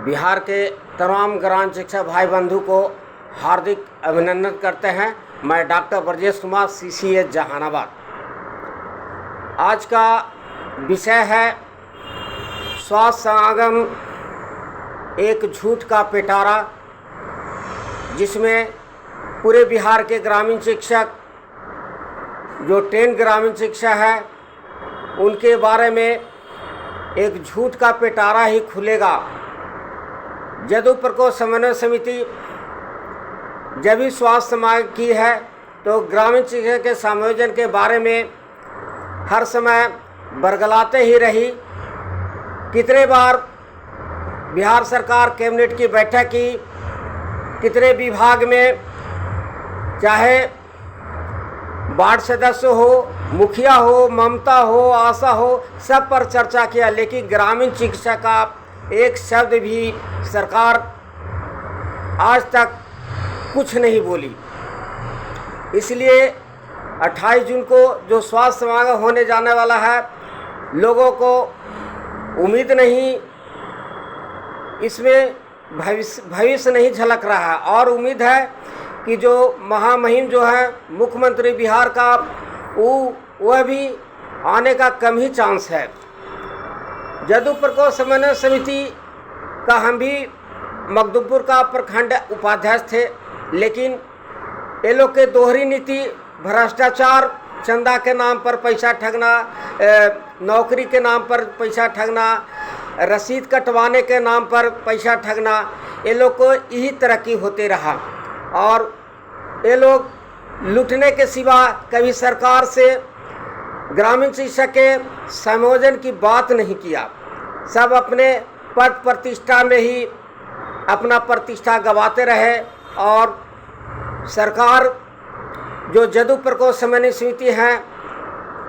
बिहार के तमाम ग्राम शिक्षक भाई बंधु को हार्दिक अभिनंदन करते हैं। मैं डॉक्टर ब्रजेश कुमार, CCH जहानाबाद। आज का विषय है स्वास्थ्य समागम एक झूठ का पिटारा, जिसमें पूरे बिहार के ग्रामीण शिक्षक जो 10 ग्रामीण शिक्षक है उनके बारे में एक झूठ का पिटारा ही खुलेगा। जदयू प्रकोष्ठ समन्वय समिति जब भी स्वास्थ्य समागम की है तो ग्रामीण शिक्षा के समायोजन के बारे में हर समय बरगलाते ही रही। कितने बार बिहार सरकार कैबिनेट की बैठक की, कितने विभाग में, चाहे वार्ड सदस्य हो, मुखिया हो, ममता हो, आशा हो, सब पर चर्चा किया, लेकिन ग्रामीण शिक्षा का एक शब्द भी सरकार आज तक कुछ नहीं बोली। इसलिए 28 जून को जो स्वास्थ्य समागम होने जाने वाला है, लोगों को उम्मीद नहीं, इसमें भविष्य नहीं झलक रहा है और उम्मीद है कि जो महामहिम जो है मुख्यमंत्री बिहार का, वह भी आने का कम ही चांस है। जदयू प्रकोष्ठ समन्वय समिति का हम भी मखदूमपुर का प्रखंड उपाध्यक्ष थे, लेकिन ये लोग के दोहरी नीति, भ्रष्टाचार, चंदा के नाम पर पैसा ठगना, नौकरी के नाम पर पैसा ठगना, रसीद कटवाने के नाम पर पैसा ठगना, ये लोग को यही तरक्की होते रहा और ये लोग लूटने के सिवा कभी सरकार से ग्रामीण शिक्षा के समायोजन की बात नहीं किया। सब अपने पद प्रतिष्ठा में ही अपना प्रतिष्ठा गंवाते रहे और सरकार जो जदयू प्रकोष्ठ समन्वय समिति हैं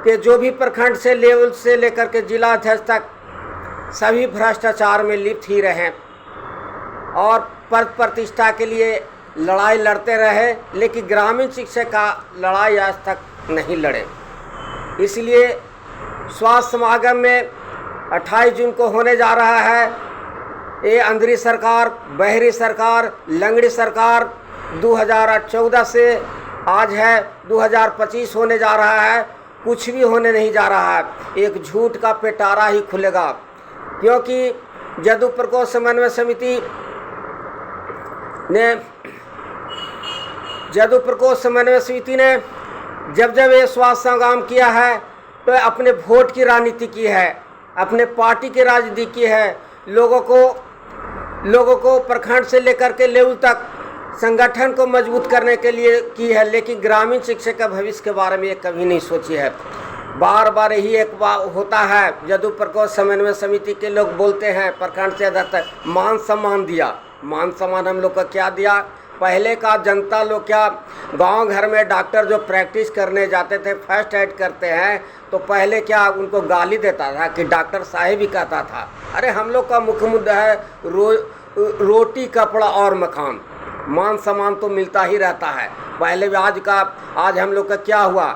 कि जो भी प्रखंड से लेवल से लेकर के जिला अध्यक्ष तक सभी भ्रष्टाचार में लिप्त ही रहे और पद प्रतिष्ठा के लिए लड़ाई लड़ते रहे, लेकिन ग्रामीण शिक्षा का लड़ाई आज तक नहीं लड़े। इसलिए स्वास्थ्य समागम में 28 जून को होने जा रहा है। ये अंधेरी सरकार, बहरी सरकार, लंगड़ी सरकार 2014 से आज है 2025 होने जा रहा है, कुछ भी होने नहीं जा रहा है। एक झूठ का पिटारा ही खुलेगा, क्योंकि जदयू प्रकोष्ठ समन्वय समिति ने जब ये स्वास्थ्य समागम किया है तो अपने वोट की राजनीति की है, अपने पार्टी की राजनीति की है, लोगों को प्रखंड से लेकर के लेवल तक संगठन को मजबूत करने के लिए की है, लेकिन ग्रामीण शिक्षा का भविष्य के बारे में ये कभी नहीं सोची है। बार बार यही एक बात होता है, जदयू प्रकोष्ठ समन्वय समिति के लोग बोलते हैं प्रखंड से अधर तक मान सम्मान दिया। मान सम्मान हम लोग का क्या दिया? पहले का जनता लोग क्या, गांव घर में डॉक्टर जो प्रैक्टिस करने जाते थे, फर्स्ट एड करते हैं, तो पहले क्या उनको गाली देता था कि डॉक्टर साहब ही कहता था। अरे हम लोग का मुख्य मुद्दा है रोटी, कपड़ा और मकान। मान सम्मान तो मिलता ही रहता है। पहले भी आज हम लोग का क्या हुआ,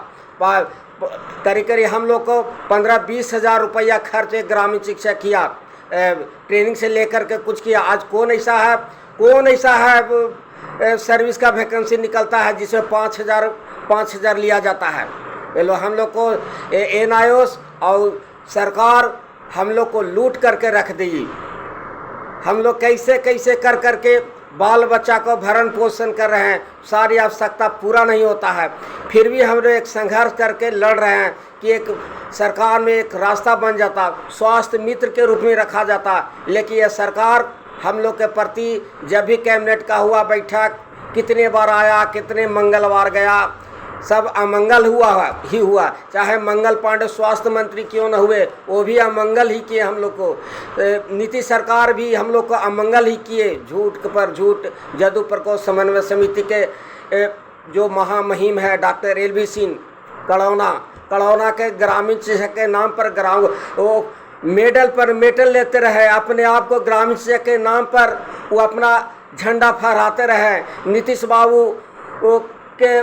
करीब हम लोग को 15-20 हज़ार रुपया खर्च एक ग्रामीण शिक्षा किया, ट्रेनिंग से लेकर के कुछ किया। आज कौन ऐसा है सर्विस का वैकेंसी निकलता है जिसमें 5,000 लिया जाता है। ये लोग हम लोग को एनआईओस और सरकार हम लोग को लूट करके रख दी। हम लोग कैसे कर बाल बच्चा को भरण पोषण कर रहे हैं, सारी आवश्यकता पूरा नहीं होता है, फिर भी हम लोग एक संघर्ष करके लड़ रहे हैं कि एक सरकार में एक रास्ता बन जाता, स्वास्थ्य मित्र के रूप में रखा जाता। लेकिन यह सरकार हम लोग के प्रति जब भी कैबिनेट का हुआ बैठक, कितने बार आया, कितने मंगलवार गया, सब अमंगल हुआ। चाहे मंगल पांडे स्वास्थ्य मंत्री क्यों न हुए, वो भी अमंगल ही किए हम लोग को। नीतीश सरकार भी हम लोग को अमंगल ही किए, झूठ पर झूठ। जदयू प्रकोष्ठ समन्वय समिति के जो महामहिम है डॉक्टर LV सिंह कड़ौना के ग्रामीण शिक्षा के नाम पर वो मेडल लेते रहे, अपने आप को ग्रामीण शिक्षा के नाम पर वो अपना झंडा फहराते रहे। नीतीश बाबू के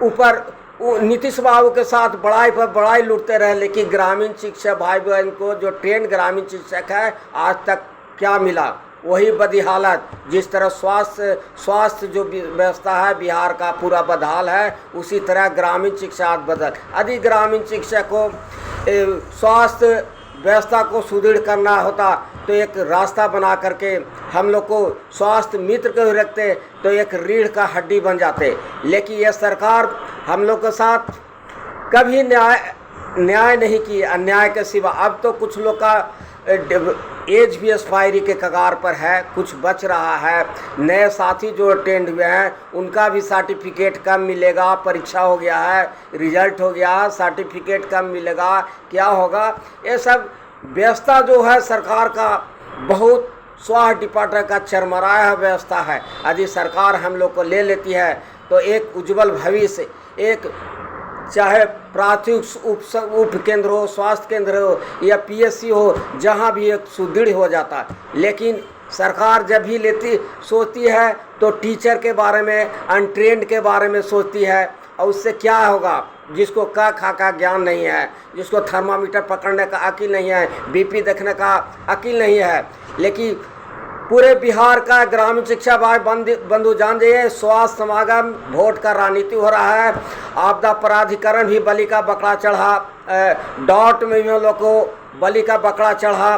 ऊपर नीतीश बाबू के साथ बड़ाई पर बड़ाई लूटते रहे, लेकिन ग्रामीण शिक्षा भाई बहन को जो ट्रेन ग्रामीण शिक्षक है आज तक क्या मिला? वही बदी हालत। जिस तरह स्वास्थ्य जो व्यवस्था है बिहार का पूरा बदहाल है, उसी तरह ग्रामीण शिक्षा बदल। यदि ग्रामीण शिक्षा को स्वास्थ्य व्यवस्था को सुदृढ़ करना होता तो एक रास्ता बना करके हम लोग को स्वास्थ्य मित्र को रखते तो एक रीढ़ का हड्डी बन जाते। लेकिन यह सरकार हम लोग के साथ कभी न्याय नहीं की, अन्याय के सिवा। अब तो कुछ लोग का एज भी एक्सपायरी के कगार पर है, कुछ बच रहा है। नए साथी जो अटेंड हुए हैं उनका भी सर्टिफिकेट कम मिलेगा, परीक्षा हो गया है, रिजल्ट हो गया, सर्टिफिकेट कम मिलेगा, क्या होगा? ये सब व्यवस्था जो है सरकार का बहुत स्वास्थ्य डिपार्टमेंट का चरमराया व्यवस्था है। यदि सरकार हम लोग को ले लेती है तो एक उज्जवल भविष्य, एक चाहे प्राथमिक उप केंद्र हो, स्वास्थ्य केंद्र हो या पीएससी हो, जहां भी एक सुदृढ़ हो जाता है। लेकिन सरकार जब भी सोचती है तो टीचर के बारे में, अनट्रेंड के बारे में सोचती है। और उससे क्या होगा? जिसको खा का ज्ञान नहीं है, जिसको थर्मामीटर पकड़ने का अकील नहीं है, बीपी देखने का अकील नहीं है। लेकिन पूरे बिहार का ग्रामीण शिक्षा भाई बंधु जान जाइए, स्वास्थ्य समागम वोट का राजनीति हो रहा है। आपदा प्राधिकरण भी बलि का बकरा चढ़ा, डॉट में भी लोग को बलि का बकरा चढ़ा,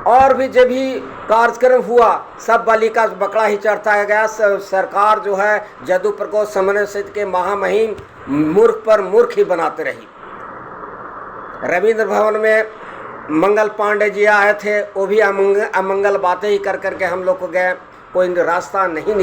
और भी जब भी कार्यक्रम हुआ सब बलि का बकरा ही चढ़ता गया। सरकार जो है जदू प्रकोष्ठ समन्वय समिति के महामहिम मूर्ख पर मूर्ख ही बनाते रही। रविंद्र भवन में मंगल पांडे जी आए थे, वो भी अमंगल बातें ही कर करके हम लोग को गए, कोई रास्ता नहीं